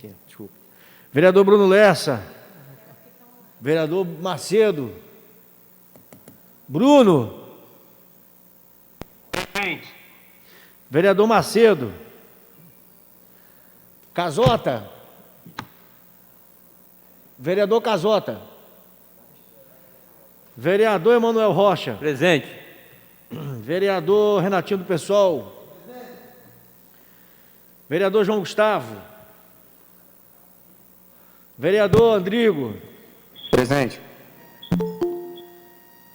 Desculpa. Vereador Bruno Lessa. Vereador Macedo. Bruno. Presente. Vereador Macedo. Casota. Vereador Casota. Vereador Emanuel Rocha. Presente. Vereador Renatinho do PSOL. Vereador João Gustavo. Vereador Andrigo. Presente.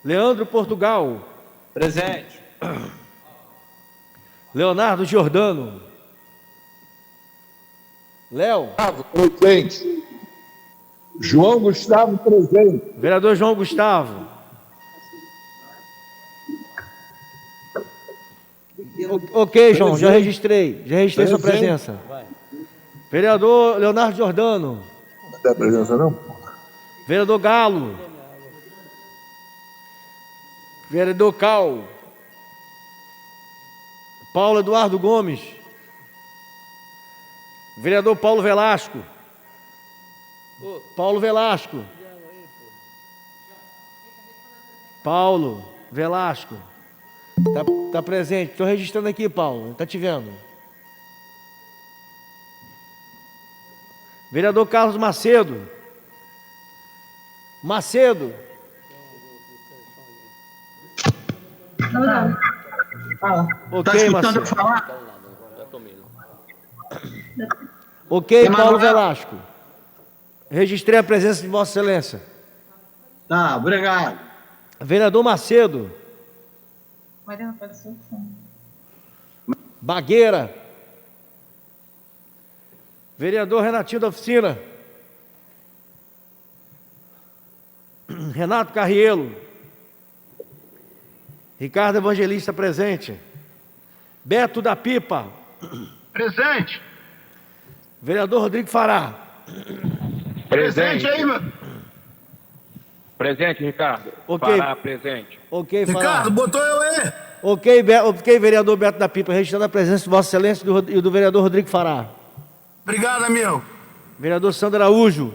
Leandro Portugal. Presente. Leonardo Giordano. Léo. Presente. João Gustavo, presente. Vereador João Gustavo. Ok, João, já registrei. Já registrei sua presença. Vereador Leonardo Giordano. Não tem presença, não? Vereador Galo. Vereador Cal. Paulo Eduardo Gomes. Vereador Paulo Velasco. Paulo Velasco. Paulo Velasco. Tá presente. Estou registrando aqui, Paulo. Tá te vendo. Vereador Carlos Macedo. Macedo. Fala. Ok, Macedo. Ok, Paulo Emanuel. Velasco. Registrei a presença de Vossa Excelência. Tá, obrigado. Vereador Macedo. Mariana, pode ser. Bagueira. Vereador Renatinho da Oficina. Renato Carrielo. Ricardo Evangelista presente. Beto da Pipa. Presente. Vereador Rodrigo Fará. Presente aí, meu. Presente, Ricardo. Ok. Fará, presente. Ok, Fará. Ricardo, botou eu aí. Ok, vereador Beto da Pipa, registrando a presença de Vossa Excelência e do vereador Rodrigo Fará. Obrigado, amigo. Vereador Sandro Araújo.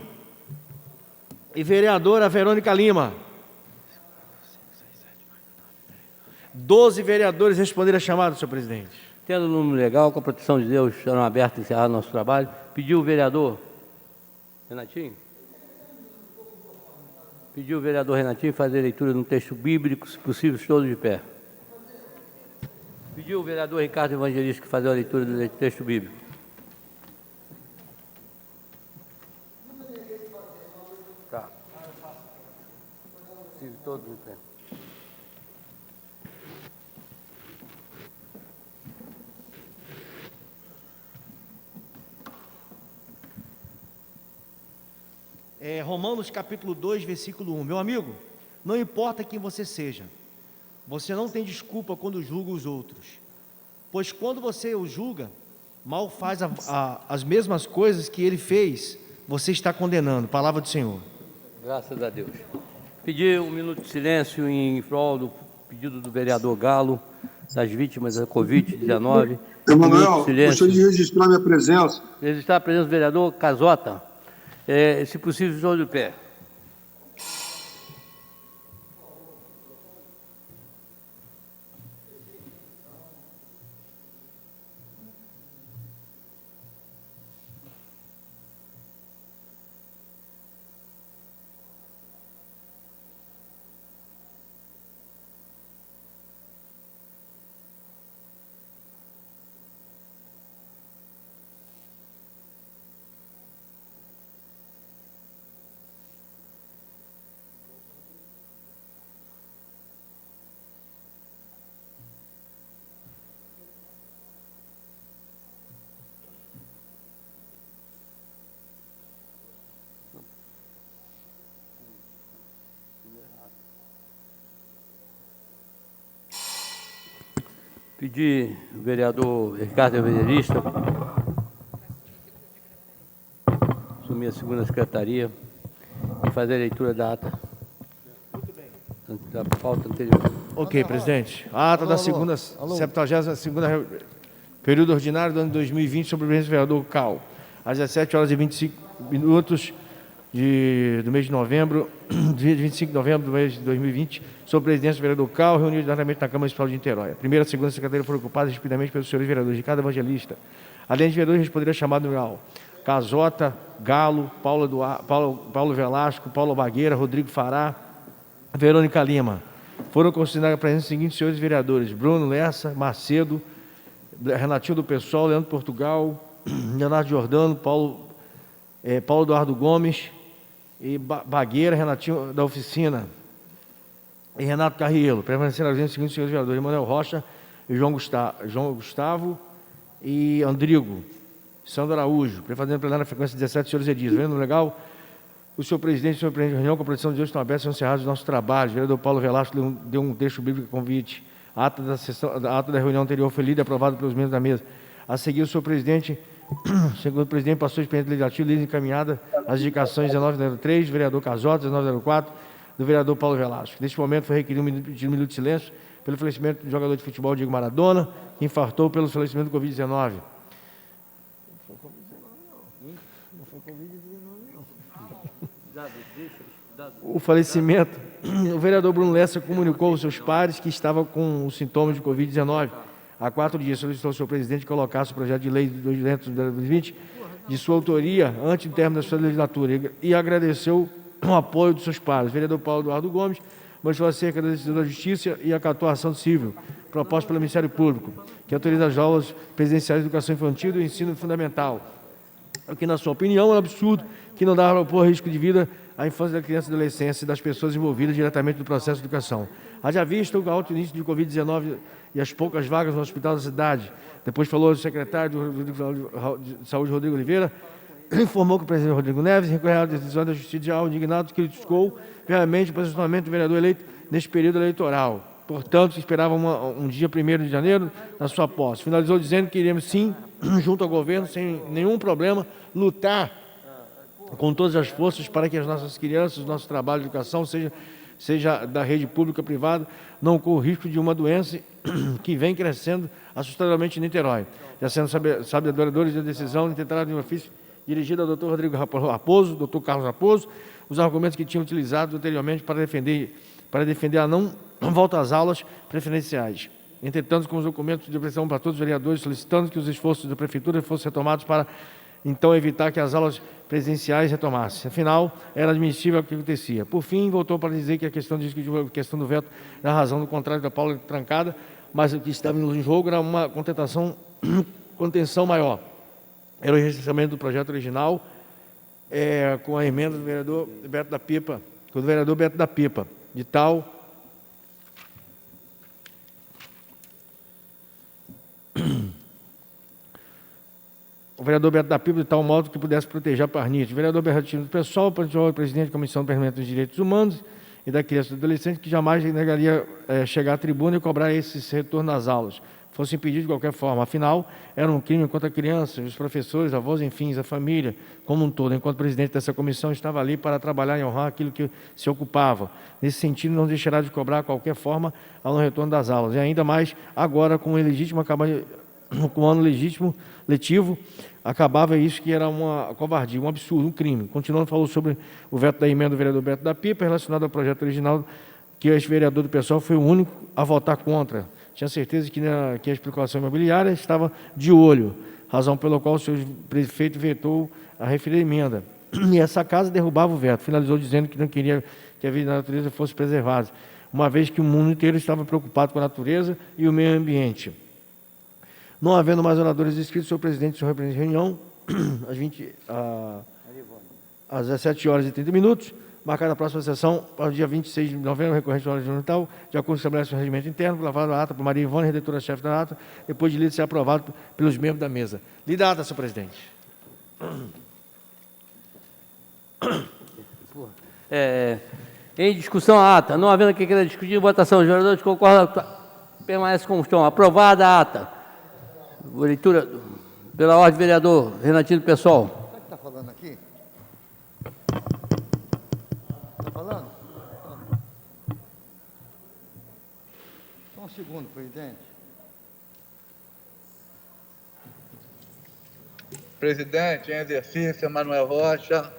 E vereadora Verônica Lima. 12 vereadores responderam a chamada, senhor presidente. Tendo o número legal, com a proteção de Deus, serão abertos e encerrados nosso trabalho. Pediu o vereador Renatinho? Pediu o vereador Renatinho fazer a leitura de um texto bíblico, se possível, todos de pé. Pediu o vereador Ricardo Evangelista que fazer a leitura do texto bíblico. Tá. Se possível, todos de pé. Romanos capítulo 2, versículo 1. Meu amigo, não importa quem você seja, você não tem desculpa quando julga os outros, pois quando você o julga, mal faz as mesmas coisas que ele fez, você está condenando. Palavra do Senhor. Graças a Deus. Pedir um minuto de silêncio em prol do pedido do vereador Galo, das vítimas da Covid-19. Emanuel, gostaria de registrar minha presença. Registrar a presença do vereador Casota. Se possível, estou de pé. Pedir o vereador Ricardo Evangelista assumir a segunda secretaria e fazer a leitura da ata da pauta anterior. Ok, presidente. A ata da segunda, 72ª período ordinário do ano 2020 sobre o vereador Cal. às 17h25 do mês de novembro, dia 25 de novembro do mês de 2020, sob a presidência do vereador Cal, reunido diretamente na Câmara Municipal de Niterói. A primeira e a segunda secretaria foram ocupadas rapidamente pelos senhores vereadores Ricardo Evangelista. Além de vereadores, responderam a chamada no Casota, Galo, Paulo Velasco, Paulo Bagueira, Rodrigo Fará, Verônica Lima. Foram considerados a presença dos seguintes senhores vereadores: Bruno Lessa, Macedo, Renatinho do Pessoal, Leandro Portugal, Leonardo Jordano, Paulo Eduardo Gomes, e Bagueira, Renatinho da Oficina, e Renato Carrielo. Permaneceram ausentes os seguintes senhores vereadores: Emanuel Rocha, e João Gustavo e Andrigo. Sandro Araújo, prefazendo plenário na frequência 17, senhores edis. Vendo legal? O senhor presidente e o senhor presidente de reunião, com a produção de hoje, estão abertos e encerrados os nossos trabalhos. O vereador Paulo Velasco deu um texto bíblico de convite. A ata da reunião anterior foi lida e aprovada pelos membros da mesa. A seguir, o senhor presidente, segundo o presidente, passou o expediente legislativo, lida encaminhada as indicações 1903, do vereador Casota, 1904, do vereador Paulo Velasco. Neste momento, foi requerido um minuto de silêncio pelo falecimento do jogador de futebol Diego Maradona, que infartou pelo falecimento do Covid-19. O falecimento, o vereador Bruno Lessa comunicou aos seus pares que estava com os sintomas de Covid-19. Há 4 dias solicitou ao senhor presidente que colocasse o projeto de lei de 2020 de sua autoria antes do término da sua legislatura e agradeceu o apoio dos seus pares. O vereador Paulo Eduardo Gomes manifestou acerca da decisão da Justiça e acatou a ação civil proposta pelo Ministério Público, que autoriza as aulas presidenciais de educação infantil e do ensino fundamental. O que, na sua opinião, é um absurdo, que não dá para opor risco de vida à infância da criança e adolescência e das pessoas envolvidas diretamente no processo de educação. Haja vista o alto índice de Covid-19 e as poucas vagas no hospital da cidade. Depois falou o secretário de Saúde, Rodrigo Oliveira, informou que o presidente Rodrigo Neves recorreu à decisão da Justiça indignado, que criticou realmente o posicionamento do vereador eleito neste período eleitoral. Portanto, esperava um dia 1º de janeiro na sua posse. Finalizou dizendo que iremos sim, junto ao governo, sem nenhum problema, lutar com todas as forças para que as nossas crianças, o nosso trabalho de educação, seja da rede pública ou privada, não ocorra o risco de uma doença que vem crescendo assustadoramente em Niterói. Já sendo sabedores da decisão intentada de um ofício dirigido ao Dr. Rodrigo Raposo, Dr. Carlos Raposo, os argumentos que tinham utilizado anteriormente para defender a não volta às aulas preferenciais. Entretanto, com os documentos de pressão para todos os vereadores, solicitando que os esforços da Prefeitura fossem retomados para, então, evitar que as aulas presenciais retomassem. Afinal, era admissível o que acontecia. Por fim, voltou para dizer que a questão do veto era a razão do contrário da Paula trancada, mas o que estava em jogo era uma contenção maior. Era o recenseamento do projeto original, com a emenda do vereador Beto da Pipa, de tal o vereador Beto da Pipa de tal modo que pudesse proteger a Parnite. O vereador Berratino do Pessoal, presidente da Comissão Permanente dos Direitos Humanos e da Criança e do Adolescente, que jamais negaria chegar à tribuna e cobrar esse retorno às aulas, fosse impedido de qualquer forma. Afinal, era um crime contra a criança, os professores, avós, enfim, a família como um todo. Enquanto presidente dessa comissão, estava ali para trabalhar e honrar aquilo que se ocupava. Nesse sentido, não deixará de cobrar de qualquer forma ao não retorno das aulas. E ainda mais agora, com o ano legítimo letivo, acabava isso, que era uma covardia, um absurdo, um crime. Continuando, falou sobre o veto da emenda do vereador Beto da Pipa relacionado ao projeto original, que esse vereador do pessoal foi o único a votar contra. Tinha certeza que a especulação imobiliária estava de olho, razão pela qual o senhor prefeito vetou a referida emenda. E essa casa derrubava o veto, finalizou dizendo que não queria que a vida da natureza fosse preservada, uma vez que o mundo inteiro estava preocupado com a natureza e o meio ambiente. Não havendo mais oradores inscritos, o senhor presidente, o senhor representa a reunião, às 17h30, marcada a próxima sessão para o dia 26 de novembro, recorrente à hora de Natal, de acordo com o estabelecimento do regimento interno, lavado a ata por Maria Ivone, redatora-chefe da ata, depois de lida ser aprovado pelos membros da mesa. Lida a ata, senhor presidente. Em discussão a ata, não havendo que queira discutir, votação, os vereadores concordam, permanece como estão. Aprovada a ata. Leitura pela ordem do vereador Renatino Pessoal. Sabe o que está falando aqui? Está falando? Só um segundo, presidente. Presidente, em exercício, Emanuel Rocha,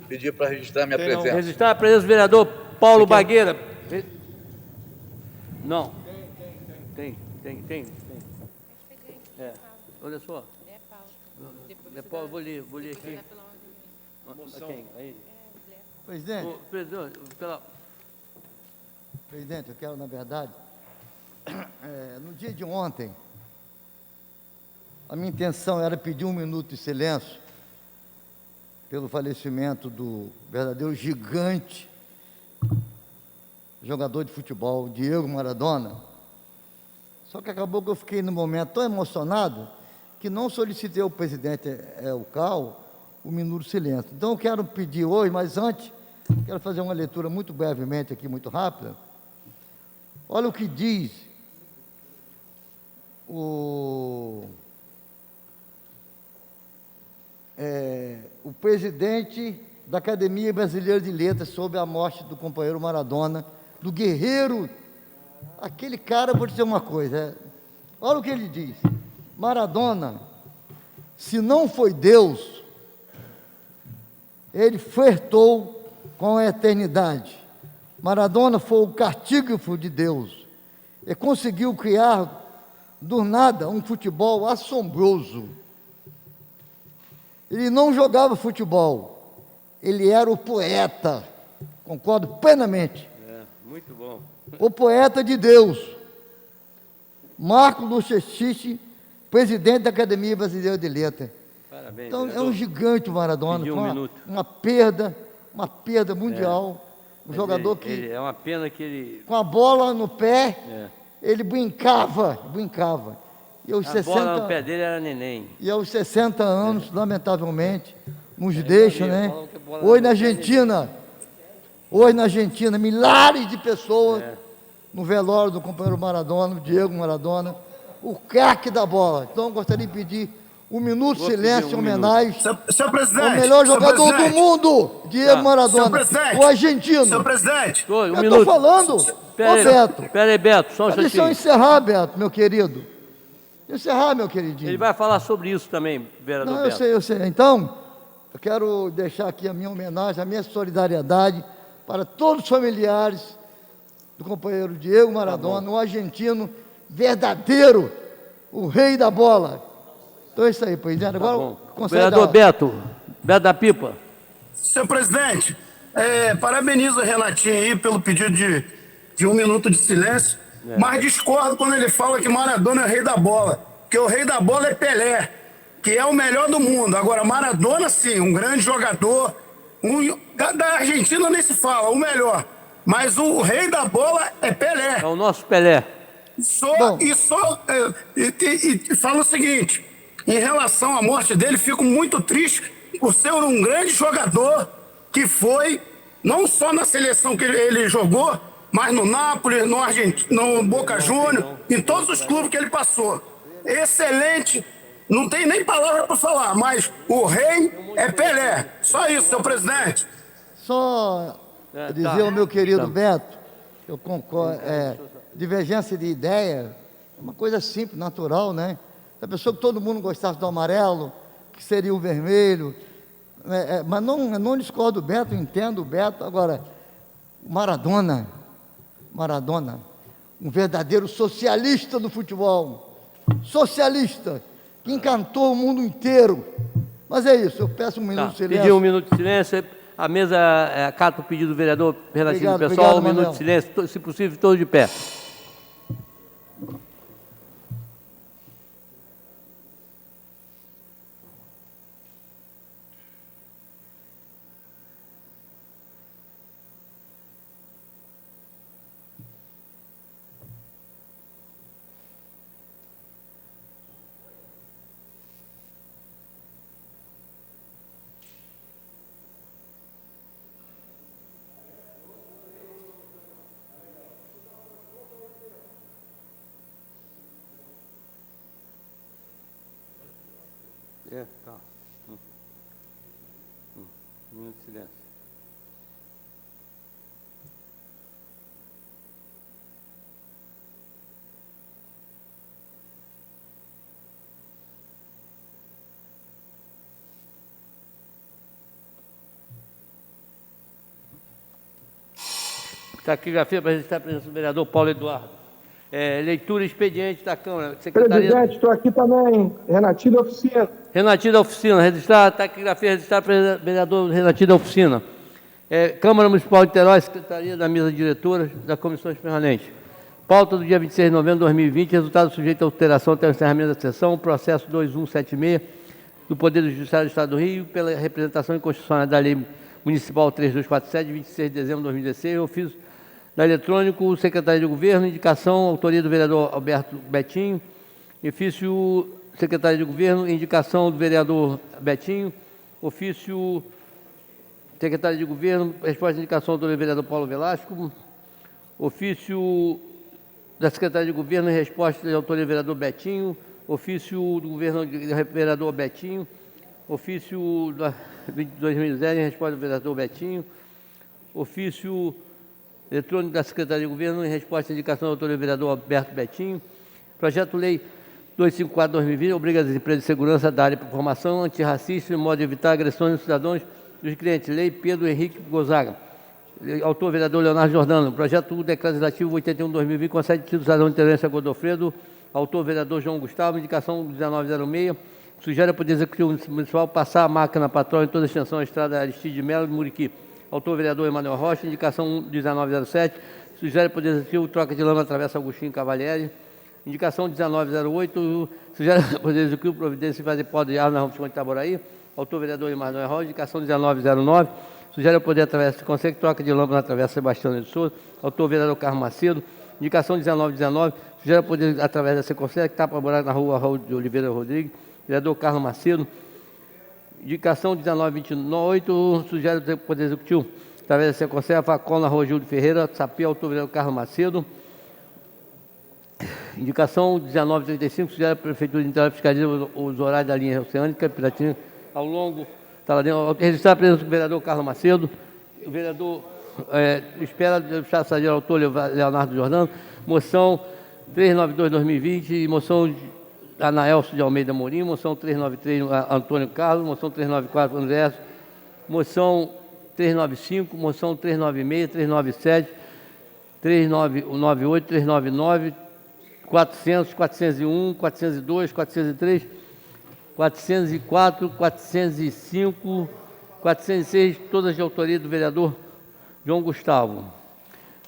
pedir para registrar minha presença. Registrar a presença do vereador Paulo Bagueira. Não. Tem. É, olha só. É Paulo, vou ler aqui. Quem? Aí. Presidente, Pela... presidente, eu quero, na verdade, no dia de ontem, a minha intenção era pedir 1 minuto de silêncio pelo falecimento do verdadeiro gigante jogador de futebol, Diego Maradona. Só que acabou que eu fiquei no momento tão emocionado que não solicitei ao presidente o CAL o minuto de silêncio. Então eu quero pedir hoje, mas antes, quero fazer uma leitura muito brevemente aqui, muito rápida. Olha o que diz o presidente da Academia Brasileira de Letras sobre a morte do companheiro Maradona, do guerreiro. Aquele cara, vou dizer uma coisa, olha o que ele diz: Maradona, se não foi Deus, ele flertou com a eternidade. Maradona foi o cartígrafo de Deus e conseguiu criar do nada um futebol assombroso. Ele não jogava futebol, ele era o poeta, concordo plenamente. Muito bom. O poeta de Deus, Marco Lucchesi, presidente da Academia Brasileira de Letras. Parabéns. Então, vereador. é um gigante o Maradona, Pediu foi um minuto. uma perda mundial. Um jogador que, É uma pena que ele... com a bola no pé, É. ele brincava. E aos A bola no pé dele era neném. E aos 60 anos, lamentavelmente, nos deixa, eu né? falo que a bola Hoje no na Argentina, milhares de pessoas no velório do companheiro Maradona, Diego Maradona, o craque da bola. Então, eu gostaria de pedir 1 minuto de silêncio em homenagem Senhor presidente. ao melhor senhor jogador do presidente, mundo, Diego Maradona, Senhor presidente. o argentino. Senhor presidente. Um Eu minuto. estou falando, ô Beto. Pera aí, Beto, só um Deixa eu instantinho. encerrar, Beto, meu querido. Encerrar, meu queridinho. Ele vai falar sobre isso também, vereador Não, Beto. eu sei. Então, eu quero deixar aqui a minha homenagem, a minha solidariedade para todos os familiares do companheiro Diego Maradona, o argentino verdadeiro, o rei da bola. Então é isso aí, presidente. Agora, Bom. consegue Vereador Beto da Pipa. Senhor presidente, parabenizo o Renatinho aí pelo pedido de 1 minuto de silêncio, mas discordo quando ele fala que Maradona é o rei da bola, porque o rei da bola é Pelé, que é o melhor do mundo. Agora, Maradona, sim, um grande jogador, da Argentina nem se fala, o melhor, mas o rei da bola é Pelé. É o nosso Pelé. E falo o seguinte, em relação à morte dele, fico muito triste por ser um grande jogador que foi, não só na seleção que ele jogou, mas no Nápoles, no Boca Juniors, em todos os clubes que ele passou. Excelente, não tem nem palavra para falar, mas o rei é Pelé. Só isso, senhor presidente. Só dizer ao meu querido Beto, eu concordo, divergência de ideia é uma coisa simples, natural, né? A pessoa que todo mundo gostasse do amarelo, que seria o vermelho, mas não discordo do Beto, entendo o Beto. Agora, Maradona, um verdadeiro socialista do futebol, socialista, que encantou o mundo inteiro. Mas é isso, eu peço 1 minuto de silêncio. Pediu 1 minuto de silêncio. A mesa acata o pedido do vereador Renatinho do pessoal. 1 minuto de silêncio, se possível, todos de pé. Tá. 1 minuto de silêncio. Taquigrafia para registrar a presença do vereador Paulo Eduardo. Leitura expediente da Câmara. Secretaria... Presidente, estou aqui também. Renatinho da Oficina. Renatinho da Oficina, registrar a taquigrafia, registrar para o vereador Renatinho da Oficina. Câmara Municipal de Niterói, Secretaria da Mesa Diretora das Comissões Permanentes. Pauta do dia 26 de novembro de 2020, resultado sujeito a alteração até o encerramento da sessão, processo 2176 do Poder Judiciário do Estado do Rio, pela representação inconstitucional da Lei Municipal 3247, de 26 de dezembro de 2016, ofício da Eletrônico, Secretaria de Governo, indicação, autoria do vereador Alberto Betinho, ofício Secretaria de Governo, indicação do vereador Betinho, ofício Secretaria de Governo, resposta de indicação do vereador Paulo Velasco, ofício da Secretaria de Governo em resposta de autoria do vereador Betinho, ofício do governo do vereador Betinho, ofício da 2020 em resposta do vereador Betinho, ofício eletrônico da Secretaria de Governo em resposta à indicação da autoria do vereador Alberto Betinho, projeto-lei 254/2020 obriga as empresas de segurança a darem informação antirracista e modo de evitar agressões dos cidadãos dos clientes. Lei Pedro Henrique Gonzaga. Autor vereador Leonardo Jordano. Projeto Decreto Legislativo 81/2020 concede título cidadão de interesse a Godofredo. Autor vereador João Gustavo. Indicação 1906. Sugere ao Poder Executivo Municipal passar a máquina patrol em toda a extensão da estrada Aristide de Melo de Muriqui. Autor vereador Emanuel Rocha. Indicação 1907. Sugere ao Poder Executivo troca de lama atravessa Agostinho Cavalieri. Indicação 1908. Sugere ao Poder Executivo providência e fazer pó de ar na Rua de Itaboraí. Autor vereador Emanuel Rocha. Indicação 1909. Sugere ao Poder através do Conselho troca de lâmpada na travessa Sebastião de Souza. Autor vereador Carlos Macedo. Indicação 1919. Sugere ao Poder através da Conselho que tapa buraco na rua Raul de Oliveira Rodrigues. Vereador Carlos Macedo. Indicação 1928. Sugere ao Poder Executivo através da Conselho a Facol na rua Júlio Ferreira. Sapê. Autor vereador Carlos Macedo. Indicação 1935. Sugere a Prefeitura de Niterói fiscaliza os horários da linha oceânica Piratinha ao longo. Registrar a presença do vereador Carlos Macedo, o vereador espera deixar sair o autor Leonardo Jordano, moção 392/2020, moção Anaelso de Almeida Morim, moção 393 Antônio Carlos, moção 394 André, moção 395, moção 396, 397, 398, 399, 400, 401, 402, 403, 404, 405, 406, todas de autoria do vereador João Gustavo.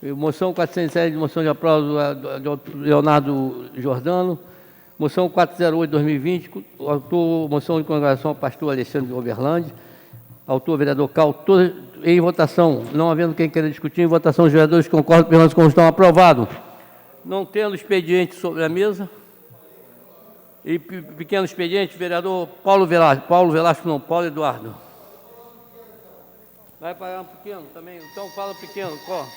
Moção 407, moção de aplauso do Leonardo Jordano. Moção 408/2020, autor, moção de congregação ao pastor Alexandre Oberlandi. Autor, vereador Cal, todas em votação. Não havendo quem queira discutir, em votação, os vereadores concordam permanecem como estão aprovados. Não tendo expediente sobre a mesa. E pequeno expediente, vereador Paulo Eduardo. Vai pagar um pequeno também? Então fala pequeno, corre.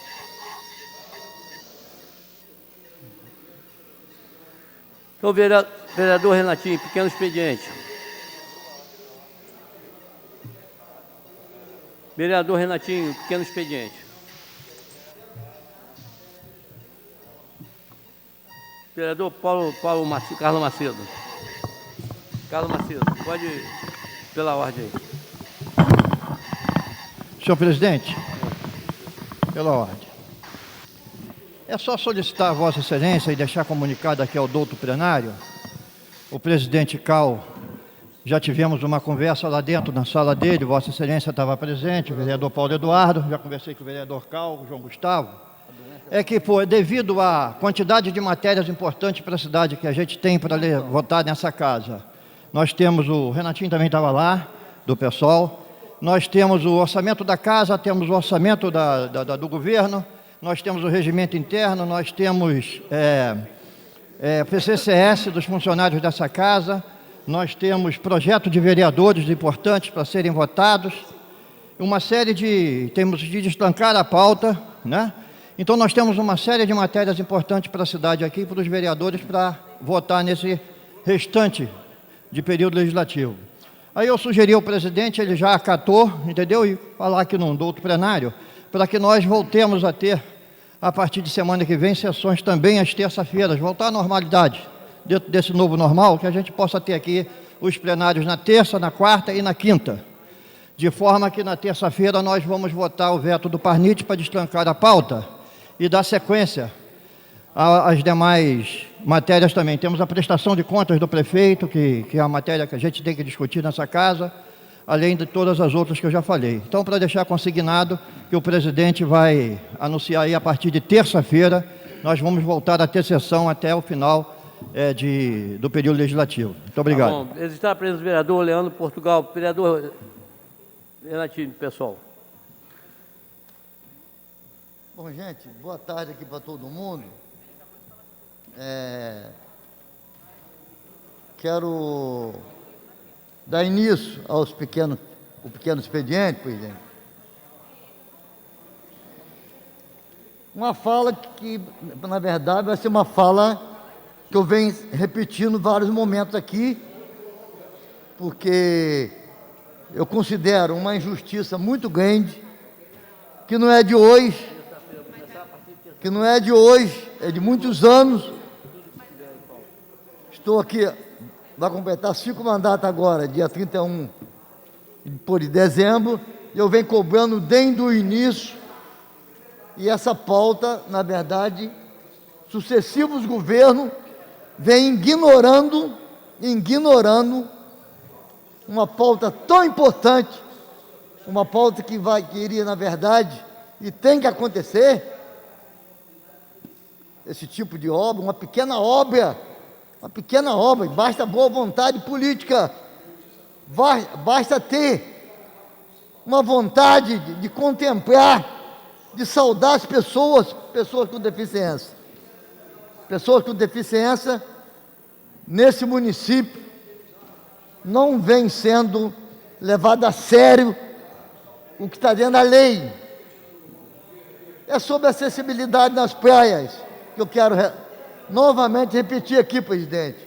Então, vereador Renatinho, pequeno expediente. Vereador Renatinho, pequeno expediente. Vereador Carlos Macedo. Carlos Macedo, pode ir pela ordem aí. Senhor presidente, pela ordem. É só solicitar a Vossa Excelência e deixar comunicado aqui ao douto plenário. O presidente Cal, já tivemos uma conversa lá dentro, na sala dele, Vossa Excelência estava presente, o vereador Paulo Eduardo, já conversei com o vereador Cal, o João Gustavo. É que, devido à quantidade de matérias importantes para a cidade que a gente tem para votar nessa casa, nós temos o Renatinho também estava lá, do PSOL, nós temos o orçamento da casa, temos o orçamento do governo, nós temos o regimento interno, nós temos PCCS dos funcionários dessa casa, nós temos projeto de vereadores importantes para serem votados, temos de destancar a pauta, né? Então nós temos uma série de matérias importantes para a cidade aqui, para os vereadores, para votar nesse restante de período legislativo. Aí eu sugeri ao presidente, ele já acatou, entendeu? E falar aqui no outro plenário, para que nós voltemos a ter, a partir de semana que vem, sessões também às terça-feiras, voltar à normalidade, dentro desse novo normal, que a gente possa ter aqui os plenários na terça, na quarta e na quinta. De forma que na terça-feira nós vamos votar o veto do Parnite para destrancar a pauta. e dar sequência às demais matérias também. Temos a prestação de contas do prefeito, que é a matéria que a gente tem que discutir nessa casa, além de todas as outras que eu já falei. Então, para deixar consignado que o presidente vai anunciar aí a partir de terça-feira, nós vamos voltar a ter sessão até o final do período legislativo. Muito obrigado. Tá bom. Registrar a presença do vereador Leandro Portugal. Vereador Renatinho, pessoal. Bom, gente, boa tarde aqui para todo mundo. Quero dar início ao pequeno expediente, presidente. Uma fala que, na verdade, vai ser uma fala que eu venho repetindo vários momentos aqui, porque eu considero uma injustiça muito grande, que não é de hoje, é de muitos anos. Estou aqui, vai completar 5 mandatos agora, dia 31 de dezembro, e eu venho cobrando desde o início, e essa pauta, na verdade, sucessivos governos vêm ignorando uma pauta tão importante, uma pauta que iria, na verdade, e tem que acontecer, esse tipo de obra, uma pequena obra, e basta boa vontade política, basta ter uma vontade de contemplar, de saudar as pessoas com deficiência. Pessoas com deficiência, nesse município, não vem sendo levado a sério o que está dentro da lei. É sobre acessibilidade nas praias, que eu quero novamente repetir aqui, presidente.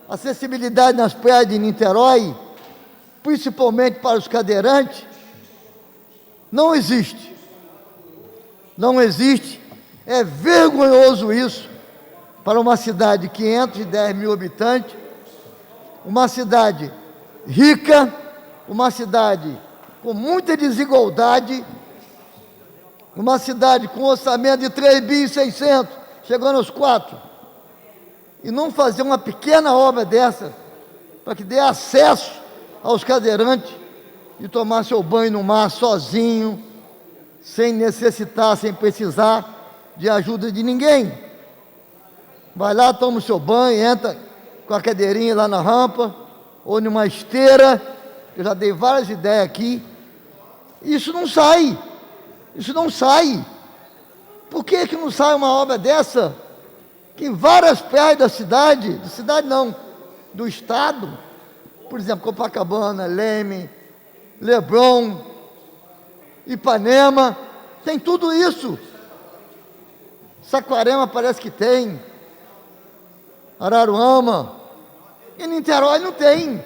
Acessibilidade nas praias de Niterói, principalmente para os cadeirantes, não existe. Não existe. É vergonhoso isso para uma cidade de 510 mil habitantes, uma cidade rica, uma cidade com muita desigualdade, uma cidade com orçamento de 3.600 bi, chegando aos 4, e não fazer uma pequena obra dessa, para que dê acesso aos cadeirantes e tomar seu banho no mar sozinho, sem necessitar, sem precisar de ajuda de ninguém. Vai lá, toma o seu banho, entra com a cadeirinha lá na rampa, ou numa esteira. Eu já dei várias ideias aqui. Isso não sai. Por que não sai uma obra dessa? Que em várias praias da cidade, do estado, por exemplo, Copacabana, Leme, Leblon, Ipanema, tem tudo isso. Saquarema parece que tem, Araruama, e Niterói não tem.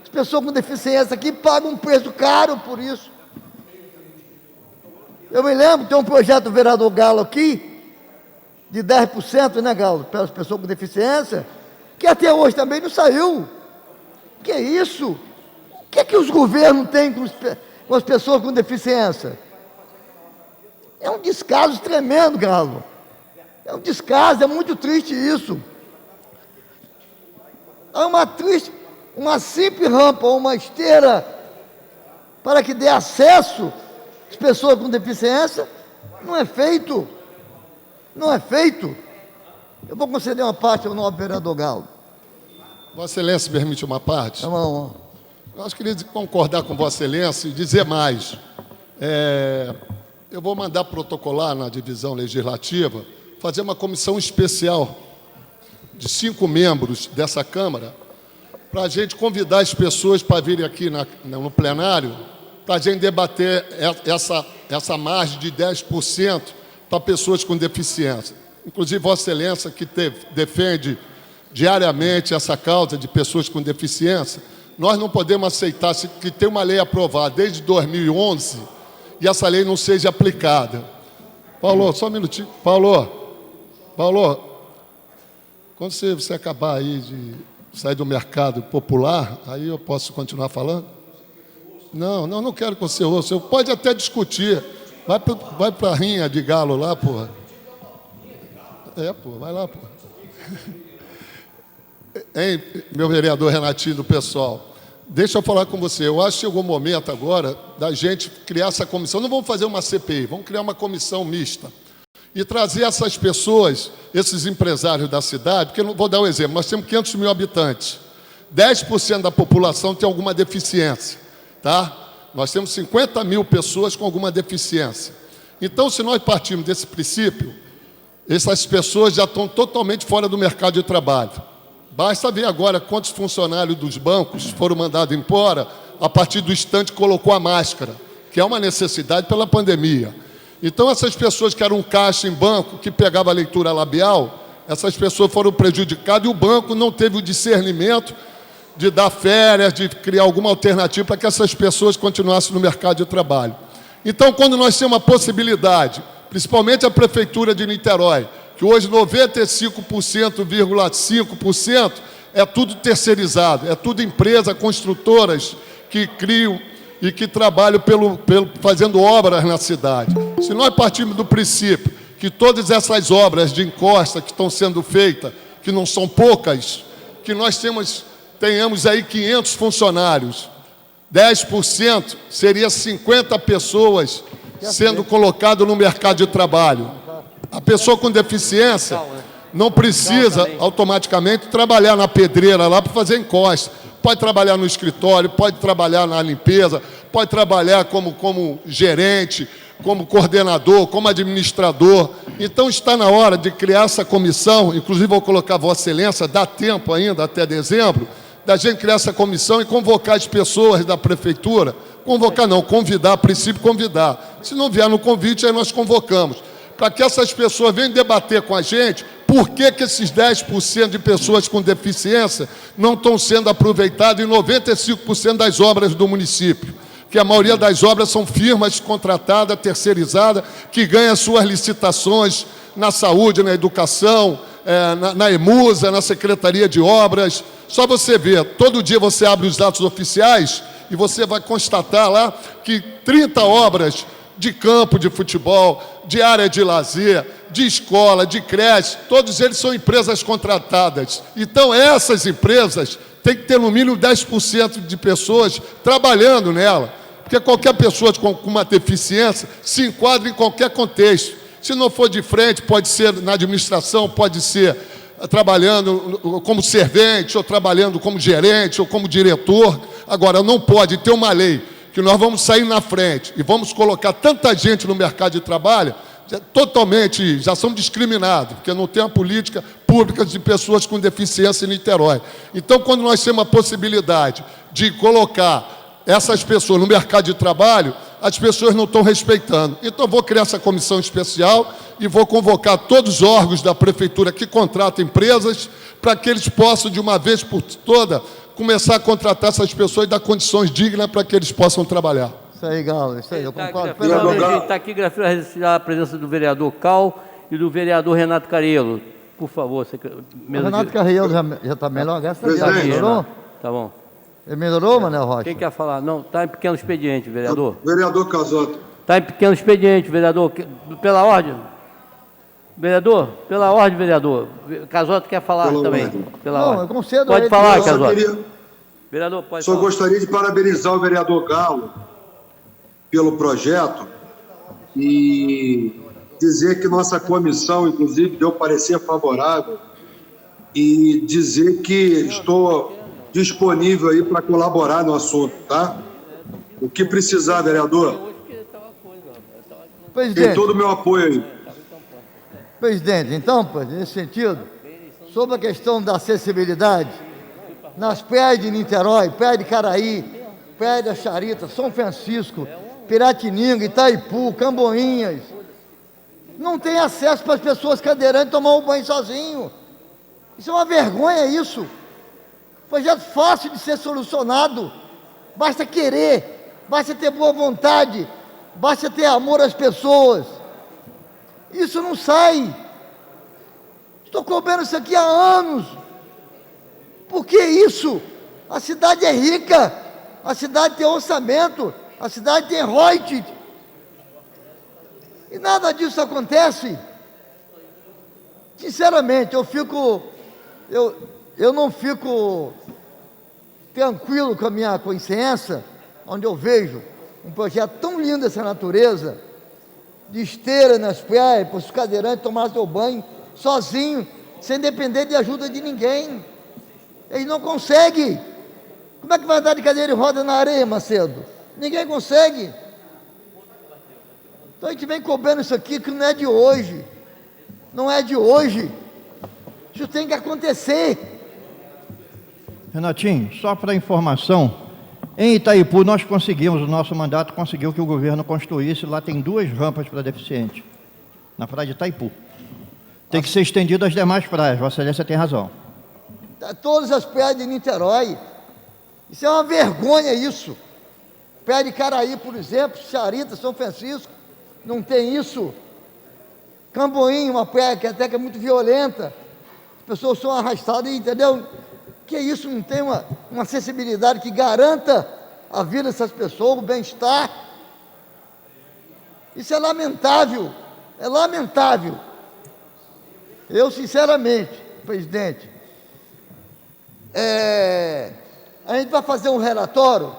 As pessoas com deficiência aqui pagam um preço caro por isso. Eu me lembro, tem um projeto do vereador Galo aqui, de 10%, né, Galo, para as pessoas com deficiência, que até hoje também não saiu. Que é isso? O que é que os governos têm com as pessoas com deficiência? É um descaso tremendo, Galo. É um descaso, é muito triste isso. É uma simples rampa, uma esteira, para que dê acesso às pessoas com deficiência, não é feito. Eu vou conceder uma parte ao nobre vereador Galo. Vossa Excelência permite uma parte? É uma honra. Eu acho que queria concordar com Vossa Excelência e dizer mais. Eu vou mandar protocolar na divisão legislativa, fazer uma comissão especial de 5 membros dessa Câmara, para a gente convidar as pessoas para virem aqui no plenário, para a gente debater essa margem de 10% para pessoas com deficiência. Inclusive, Vossa Excelência, que defende diariamente essa causa de pessoas com deficiência, nós não podemos aceitar que tem uma lei aprovada desde 2011 e essa lei não seja aplicada. Paulo, só um minutinho. Paulo, quando você acabar aí de sair do mercado popular, aí eu posso continuar falando? Não quero que você ouça. Eu pode até discutir, Vai pra rinha de galo lá, porra. Vai lá, porra. Hein, meu vereador Renatinho, do pessoal, deixa eu falar com você. Eu acho que chegou o momento agora da gente criar essa comissão. Não vamos fazer uma CPI, vamos criar uma comissão mista e trazer essas pessoas, esses empresários da cidade, porque, vou dar um exemplo, nós temos 500 mil habitantes, 10% da população tem alguma deficiência, tá? Nós temos 50 mil pessoas com alguma deficiência. Então, se nós partirmos desse princípio, essas pessoas já estão totalmente fora do mercado de trabalho. Basta ver agora quantos funcionários dos bancos foram mandados embora a partir do instante que colocou a máscara, que é uma necessidade pela pandemia. Então, essas pessoas que eram caixa em banco, que pegava a leitura labial, essas pessoas foram prejudicadas e o banco não teve o discernimento de dar férias, de criar alguma alternativa para que essas pessoas continuassem no mercado de trabalho. Então, quando nós temos uma possibilidade, principalmente a Prefeitura de Niterói, que hoje 95,5% é tudo terceirizado, é tudo empresa, construtoras que criam e que trabalham fazendo obras na cidade. Se nós partirmos do princípio que todas essas obras de encosta que estão sendo feitas, que não são poucas, que nós tenhamos aí 500 funcionários, 10% seria 50 pessoas sendo colocadas no mercado de trabalho. A pessoa com deficiência não precisa automaticamente trabalhar na pedreira lá para fazer encosta. Pode trabalhar no escritório, pode trabalhar na limpeza, pode trabalhar como gerente, como coordenador, como administrador. Então está na hora de criar essa comissão, inclusive vou colocar Vossa Excelência, dá tempo ainda até dezembro, da gente criar essa comissão e convocar as pessoas da prefeitura, convocar não, convidar, a princípio convidar. Se não vier no convite, aí nós convocamos, para que essas pessoas venham debater com a gente por que esses 10% de pessoas com deficiência não estão sendo aproveitados em 95% das obras do município. Que a maioria das obras são firmas contratadas, terceirizadas, que ganham suas licitações na saúde, na educação, na EMUSA, na Secretaria de Obras. Só você ver, todo dia você abre os dados oficiais e você vai constatar lá que 30 obras de campo de futebol, de área de lazer, de escola, de creche, todos eles são empresas contratadas. Então, essas empresas têm que ter no mínimo 10% de pessoas trabalhando nela, porque qualquer pessoa com uma deficiência se enquadra em qualquer contexto. Se não for de frente, pode ser na administração, pode ser trabalhando como servente, ou trabalhando como gerente, ou como diretor. Agora, não pode ter uma lei que nós vamos sair na frente e vamos colocar tanta gente no mercado de trabalho, já são discriminados, porque não tem uma política pública de pessoas com deficiência em Niterói. Então, quando nós temos a possibilidade de colocar essas pessoas no mercado de trabalho, as pessoas não estão respeitando. Então, vou criar essa comissão especial e vou convocar todos os órgãos da prefeitura que contratam empresas para que eles possam, de uma vez por toda, começar a contratar essas pessoas e dar condições dignas para que eles possam trabalhar. Isso aí, Galo, isso aí, eu concordo. Está aqui a presença do vereador Cal e do vereador Renato Cariello. Por favor, o Renato Cariello já está melhor, graças a Deus. Melhorou? Tá bom. Ele melhorou, Manel Rocha? Quem quer falar? Não, está em pequeno expediente, vereador. Vereador Casotto. Está em pequeno expediente, vereador. Pela ordem. Vereador, pela ordem, vereador. Casotto quer falar também. Pela ordem. Eu concedo pode falar, Casotto. Vereador, pode falar. Só gostaria de parabenizar o vereador Galo pelo projeto e dizer que nossa comissão, inclusive, deu parecer favorável e dizer que estou disponível aí para colaborar no assunto, tá? O que precisar, vereador. Tem todo o meu apoio aí. Presidente, então, nesse sentido, sobre a questão da acessibilidade, nas praias de Niterói, praia de Caraí, praia da Charita, São Francisco, Piratininga, Itaipu, Camboinhas, não tem acesso para as pessoas cadeirantes tomar um banho sozinho. Isso é uma vergonha, isso. Projeto fácil de ser solucionado, basta querer, basta ter boa vontade, basta ter amor às pessoas. Isso não sai. Estou cobrando isso aqui há anos. Por que isso? A cidade é rica, a cidade tem orçamento, a cidade tem royalties. E nada disso acontece. Sinceramente, eu não fico tranquilo com a minha consciência, onde eu vejo um projeto tão lindo dessa natureza, de esteira nas praias, para os cadeirantes tomar seu banho sozinho, sem depender de ajuda de ninguém. Eles não conseguem. Como é que vai andar de cadeira de roda na areia, Macedo? Ninguém consegue. Então a gente vem cobrando isso aqui que não é de hoje. Não é de hoje. Isso tem que acontecer. Renatinho, só para informação, em Itaipu nós conseguimos, o nosso mandato conseguiu que o governo construísse, lá tem 2 rampas para deficiente, na praia de Itaipu. Tem que ser estendido às demais praias, Vossa Excelência tem razão. Todas as praias de Niterói. Isso é uma vergonha, isso. Praia de Caraí, por exemplo, Charita, São Francisco, não tem isso. Camboim, uma praia que até que é muito violenta, as pessoas são arrastadas, entendeu? Que isso, não tem uma acessibilidade que garanta a vida dessas pessoas, o bem-estar. Isso é lamentável, é lamentável. Eu, sinceramente, presidente, a gente vai fazer um relatório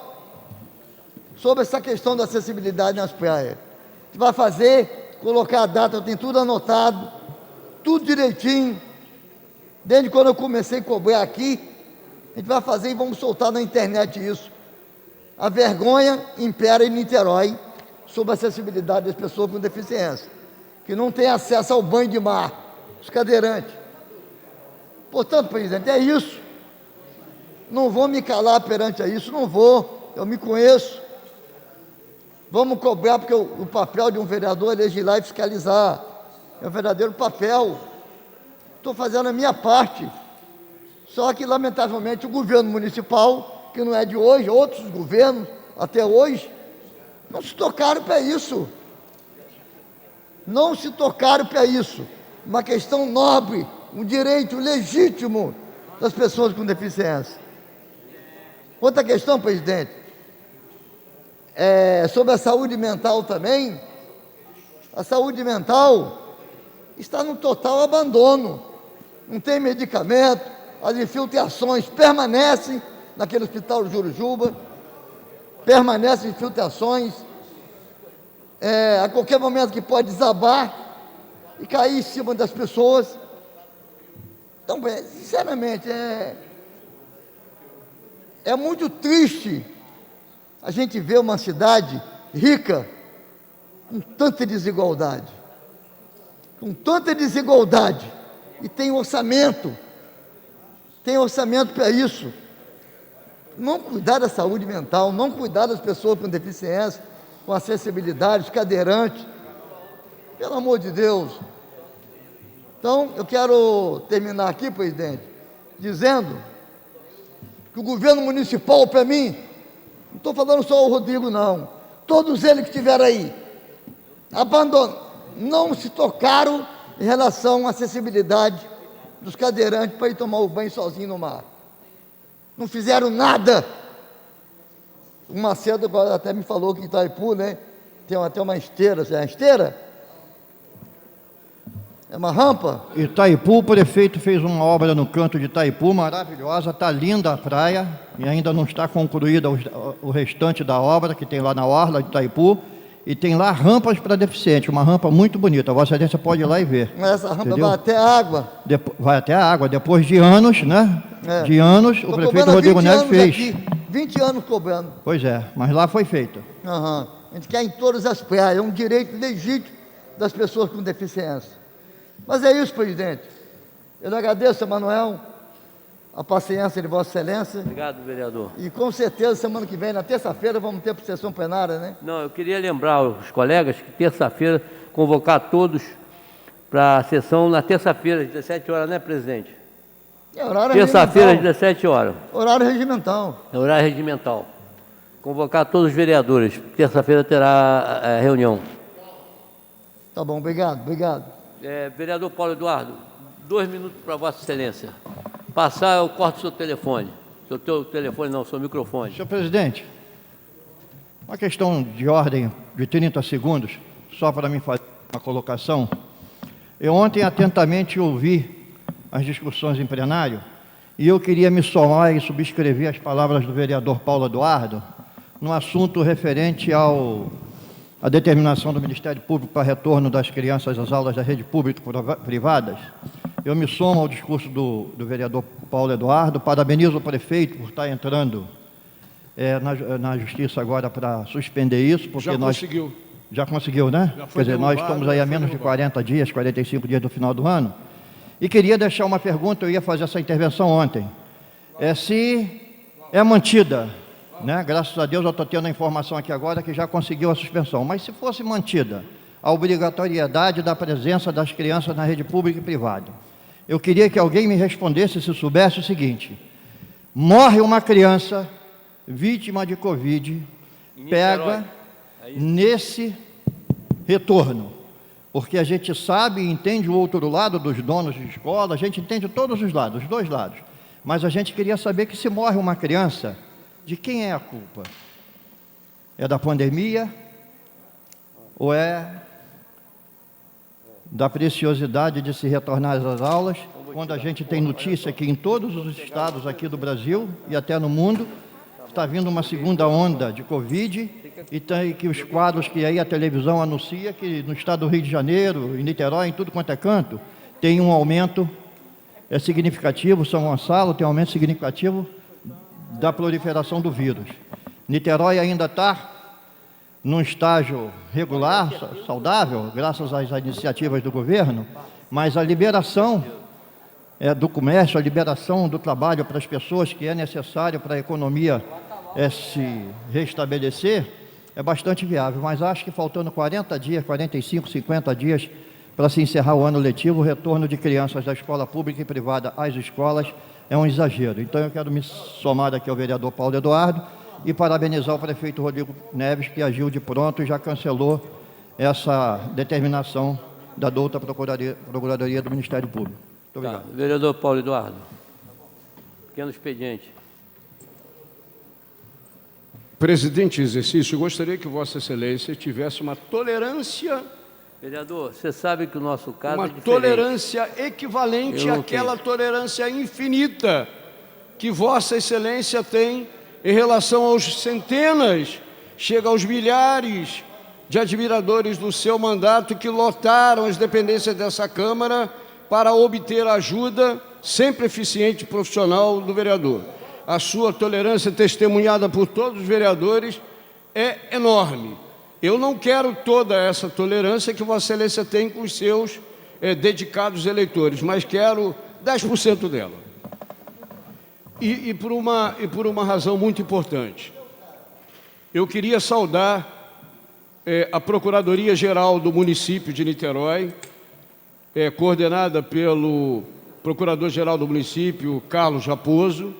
sobre essa questão da acessibilidade nas praias. A gente vai fazer, colocar a data, eu tenho tudo anotado, tudo direitinho, desde quando eu comecei a cobrar aqui, a gente vai fazer e vamos soltar na internet isso. A vergonha impera em Niterói sobre a acessibilidade das pessoas com deficiência, que não têm acesso ao banho de mar, os cadeirantes. Portanto, presidente, é isso. Não vou me calar perante a isso, não vou, eu me conheço. Vamos cobrar, porque o papel de um vereador é legislar e fiscalizar. É o verdadeiro papel. Estou fazendo a minha parte. Só que, lamentavelmente, o governo municipal, que não é de hoje, outros governos, até hoje, não se tocaram para isso. Não se tocaram para isso. Uma questão nobre, um direito legítimo das pessoas com deficiência. Outra questão, presidente, sobre a saúde mental também. A saúde mental está no total abandono. Não tem medicamento, as infiltrações permanecem naquele hospital de Jurujuba, permanecem infiltrações, a qualquer momento que pode desabar e cair em cima das pessoas. Então, sinceramente, é muito triste a gente ver uma cidade rica com tanta desigualdade. Com tanta desigualdade. E tem orçamento para isso. Não cuidar da saúde mental, não cuidar das pessoas com deficiência, com acessibilidade, os cadeirantes. Pelo amor de Deus. Então, eu quero terminar aqui, presidente, dizendo que o governo municipal, para mim, não estou falando só o Rodrigo, não, todos eles que estiveram aí, não se tocaram em relação à acessibilidade dos cadeirantes para ir tomar o banho sozinho no mar. Não fizeram nada. O Macedo agora até me falou que em Itaipu, né, tem até uma esteira. É uma esteira? É uma rampa? Itaipu, o prefeito fez uma obra no canto de Itaipu, maravilhosa, está linda a praia, e ainda não está concluída o restante da obra, que tem lá na orla de Itaipu, e tem lá rampas para deficiente, uma rampa muito bonita, a Vossa Excelência pode ir lá e ver. Mas essa rampa entendeu? vai até a água. Vai até a água, depois de anos, né? De anos, o prefeito Rodrigo Neves fez. Aqui, 20 anos cobrando. Pois é, mas lá foi feito. A gente quer em todas as praias, é um direito legítimo das pessoas com deficiência. Mas é isso, presidente. Eu agradeço, Emanuel, a paciência de Vossa Excelência. Obrigado, vereador. E com certeza, semana que vem, na terça-feira, vamos ter sessão plenária, né? Não, eu queria lembrar os colegas que terça-feira convocar todos para a sessão na terça-feira, às 17 horas, né, presidente? É horário terça-feira, às regimental. 17 horas. Horário regimental. É horário regimental. Convocar todos os vereadores. Terça-feira terá a reunião. Tá bom, obrigado, obrigado. Vereador Paulo Eduardo, 2 minutos para Vossa Excelência. Passar, eu corto o seu telefone. Seu telefone não, seu microfone. Senhor presidente, uma questão de ordem de 30 segundos, só para mim fazer. uma colocação. Eu ontem atentamente ouvi as discussões em plenário e eu queria me somar e subscrever as palavras do vereador Paulo Eduardo no assunto referente à determinação do Ministério Público para retorno das crianças às aulas da rede pública e privadas. Eu me somo ao discurso do vereador Paulo Eduardo, parabenizo o prefeito por estar entrando na justiça agora para suspender isso, porque conseguiu. Já conseguiu, né? Quer dizer, nós estamos aí há menos de 40 dias, 45 dias do final do ano. E queria deixar uma pergunta, eu ia fazer essa intervenção ontem. Se é mantida, né? Graças a Deus eu estou tendo a informação aqui agora que já conseguiu a suspensão, mas se fosse mantida a obrigatoriedade da presença das crianças na rede pública e privada, eu queria que alguém me respondesse, se soubesse, o seguinte: morre uma criança vítima de Covid, pega nesse retorno, porque a gente sabe e entende o outro lado dos donos de escola, a gente entende todos os lados, os dois lados, mas a gente queria saber que se morre uma criança, de quem é a culpa? É da pandemia ou é da preciosidade de se retornar às aulas, quando a gente tem notícia que em todos os estados aqui do Brasil e até no mundo está vindo uma segunda onda de Covid e tem que os quadros que aí a televisão anuncia que no estado do Rio de Janeiro, em Niterói, em tudo quanto é canto, tem um aumento significativo, São Gonçalo tem um aumento significativo da proliferação do vírus. Niterói ainda está num estágio regular, saudável, graças às iniciativas do governo, mas a liberação do comércio, a liberação do trabalho para as pessoas que é necessário para a economia se restabelecer, é bastante viável, mas acho que faltando 40 dias, 45, 50 dias para se encerrar o ano letivo, o retorno de crianças da escola pública e privada às escolas é um exagero. Então eu quero me somar aqui ao vereador Paulo Eduardo e parabenizar o prefeito Rodrigo Neves, que agiu de pronto e já cancelou essa determinação da douta Procuradoria do Ministério Público. Muito obrigado. Vereador Paulo Eduardo. Pequeno expediente. Presidente em exercício, eu gostaria que Vossa Excelência tivesse uma tolerância... Vereador, você sabe que o nosso caso é diferente. Tolerância equivalente àquela tolerância infinita que Vossa Excelência tem em relação aos centenas, chega aos milhares de admiradores do seu mandato que lotaram as dependências dessa Câmara para obter a ajuda sempre eficiente e profissional do vereador. A sua tolerância testemunhada por todos os vereadores é enorme. Eu não quero toda essa tolerância que Vossa Excelência tem com os seus dedicados eleitores, mas quero 10% dela. E por uma razão muito importante. Eu queria saudar a Procuradoria-Geral do município de Niterói, coordenada pelo Procurador-Geral do município, Carlos Raposo,